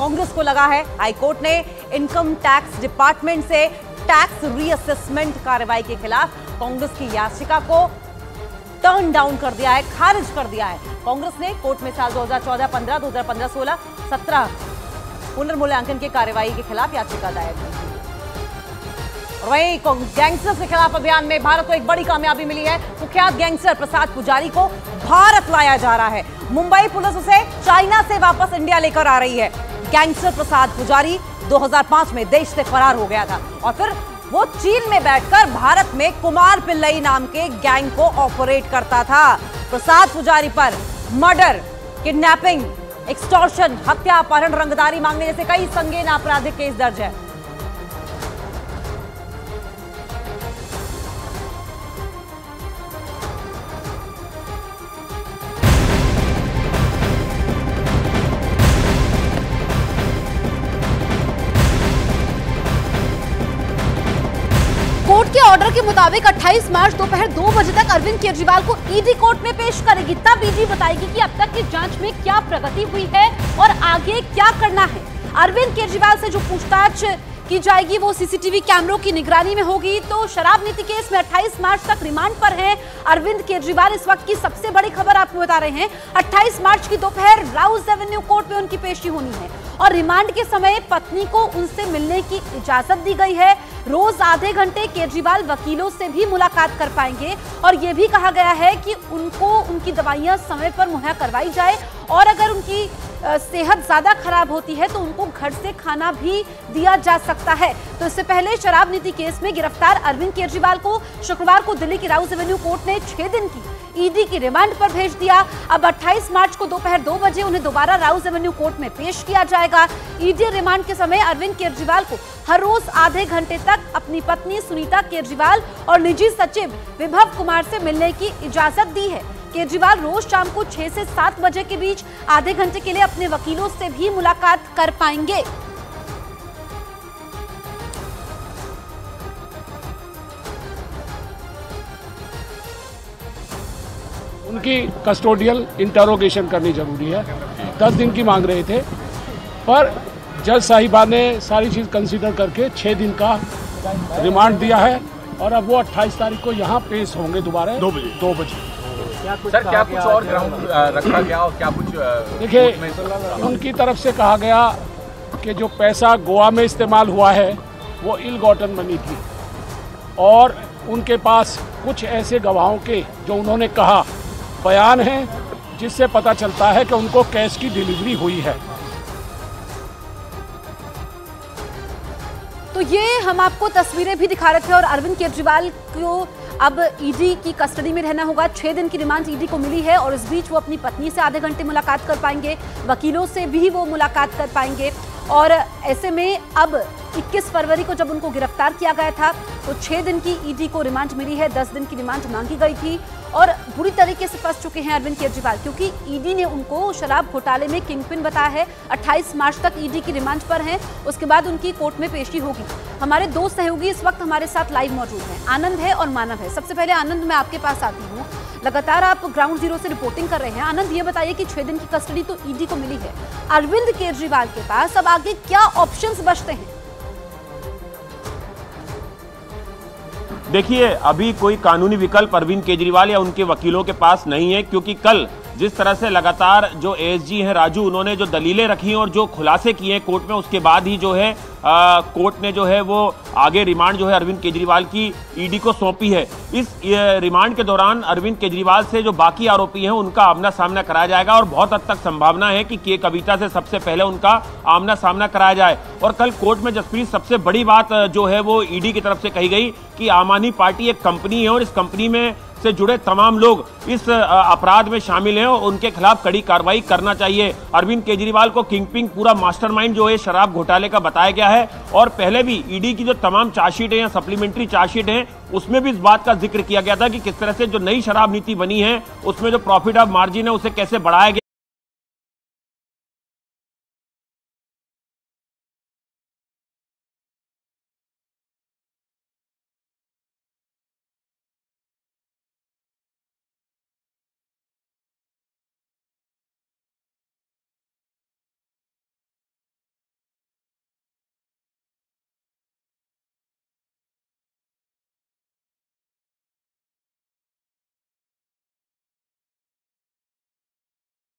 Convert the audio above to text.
कांग्रेस को लगा है। हाईकोर्ट ने इनकम टैक्स डिपार्टमेंट से टैक्स रीअसेसमेंट कार्रवाई के खिलाफ कांग्रेस की याचिका को टर्न डाउन कर दिया है, खारिज कर दिया है। कांग्रेस ने कोर्ट में साल 2014-15, 2015-16, 17 पुनर्मूल्यांकन की कार्रवाई के खिलाफ याचिका दायर की। और वहीं गैंगस्टर्स के खिलाफ अभियान में भारत को एक बड़ी कामयाबी मिली है। कुख्यात गैंगस्टर प्रसाद पुजारी को भारत लाया जा रहा है। मुंबई पुलिस उसे चाइना से वापस इंडिया लेकर आ रही है। गैंगस्टर प्रसाद पुजारी 2005 में देश से फरार हो गया था और फिर वो चीन में बैठकर भारत में कुमार पिल्लई नाम के गैंग को ऑपरेट करता था। प्रसाद पुजारी पर मर्डर, किडनैपिंग, एक्सटॉर्शन, हत्या, अपहरण, रंगदारी मांगने जैसे कई संगीन आपराधिक केस दर्ज है। कोर्ट के ऑर्डर के मुताबिक 28 मार्च दोपहर 2 बजे तक अरविंद केजरीवाल को ईडी कोर्ट में पेश करेगी। तब ईडी बताएगी कि अब तक की जांच में क्या प्रगति हुई है और आगे क्या करना है। अरविंद केजरीवाल से जो पूछताछ की जाएगी वो सीसीटीवी कैमरों की निगरानी में होगी। तो शराब नीति केस में 28 मार्च तक रिमांड पर हैं अरविंद केजरीवाल। इस वक्त की सबसे बड़ी खबर आपको बता रहे हैं, 28 मार्च की दोपहर राउज एवेन्यू कोर्ट में उनकी पेशी होनी है और रिमांड के समय पत्नी को उनसे मिलने की इजाजत दी गई है। रोज आधे घंटे केजरीवाल वकीलों से भी मुलाकात कर पाएंगे और यह भी कहा गया है कि उनको उनकी दवाइयां समय पर मुहैया करवाई जाए और अगर उनकी सेहत ज्यादा खराब होती है तो उनको घर से खाना भी दिया जा सकता है। तो इससे पहले शराब नीति केस में गिरफ्तार अरविंद केजरीवाल को शुक्रवार को दिल्ली की राउज एवेन्यू कोर्ट ने 6 दिन की ईडी की रिमांड पर भेज दिया। अब 28 मार्च को दोपहर 2 बजे उन्हें दोबारा राउज एवेन्यू कोर्ट में पेश किया जाएगा। ईडी रिमांड के समय अरविंद केजरीवाल को हर रोज आधे घंटे तक अपनी पत्नी सुनीता केजरीवाल और निजी सचिव विभव कुमार से मिलने की इजाजत दी है। केजरीवाल रोज शाम को 6 से 7 बजे के बीच आधे घंटे के लिए अपने वकीलों से भी मुलाकात कर पाएंगे। उनकी कस्टोडियल इंटरोगेशन करनी जरूरी है। 10 दिन की मांग रहे थे पर जज साहिबा ने सारी चीज़ कंसीडर करके 6 दिन का रिमांड दिया है और अब वो 28 तारीख को यहाँ पेश होंगे दोबारा 2 बजे। सर क्या कुछ और ग्राउंड रखा गया और क्या कुछ देखिए, उनकी तरफ से कहा गया कि जो पैसा गोवा में इस्तेमाल हुआ है वो इल गॉटन मनी थी और उनके पास कुछ ऐसे गवाहों के जो उन्होंने कहा बयान हैं जिससे पता चलता है कि उनको कैश की डिलीवरी हुई है। तो ये हम आपको तस्वीरें भी दिखा रहे थे और अरविंद केजरीवाल को अब ईडी की कस्टडी में रहना होगा। 6 दिन की रिमांड ईडी को मिली है और इस बीच वो अपनी पत्नी से आधे घंटे मुलाकात कर पाएंगे, वकीलों से भी वो मुलाकात कर पाएंगे। और ऐसे में अब 21 फरवरी को जब उनको गिरफ्तार किया गया था तो 6 दिन की ईडी को रिमांड मिली है। 10 दिन की रिमांड मांगी गई थी और बुरी तरीके से फंस चुके हैं अरविंद केजरीवाल क्योंकि ईडी ने उनको शराब घोटाले में किंगपिन बताया है। 28 मार्च तक ईडी की रिमांड पर हैं, उसके बाद उनकी कोर्ट में पेशी होगी। हमारे 2 सहयोगी इस वक्त हमारे साथ लाइव मौजूद हैं, आनंद है और मानव है। सबसे पहले आनंद, मैं आपके पास आती हूँ। लगातार आप ग्राउंड जीरो से रिपोर्टिंग कर रहे हैं। आनंद, ये बताइए कि 6 दिन की कस्टडी तो ईडी को मिली है, अरविंद केजरीवाल के पास अब आगे क्या ऑप्शंस बचते हैं? देखिए, अभी कोई कानूनी विकल्प अरविंद केजरीवाल या उनके वकीलों के पास नहीं है क्योंकि कल जिस तरह से लगातार जो एएसजी हैं राजू, उन्होंने जो दलीलें रखी और जो खुलासे किए हैं कोर्ट में, उसके बाद ही जो है कोर्ट ने जो है वो आगे रिमांड जो है अरविंद केजरीवाल की ईडी को सौंपी है। इस रिमांड के दौरान अरविंद केजरीवाल से जो बाकी आरोपी हैं उनका आमना सामना कराया जाएगा और बहुत हद तक संभावना है कि के कविता से सबसे पहले उनका आमना सामना कराया जाए। और कल कोर्ट में जसप्रीत सबसे बड़ी बात जो है वो ईडी की तरफ से कही गई कि आम आदमी पार्टी एक कंपनी है और इस कंपनी में से जुड़े तमाम लोग इस अपराध में शामिल हैं और उनके खिलाफ कड़ी कार्रवाई करना चाहिए। अरविंद केजरीवाल को किंगपिन, पूरा मास्टरमाइंड जो है शराब घोटाले का बताया गया है और पहले भी ईडी की जो तमाम चार्जशीट है या सप्लीमेंट्री चार्जशीट है उसमें भी इस बात का जिक्र किया गया था कि किस तरह से जो नई शराब नीति बनी है उसमें जो प्रॉफिट ऑफ मार्जिन है उसे कैसे बढ़ाया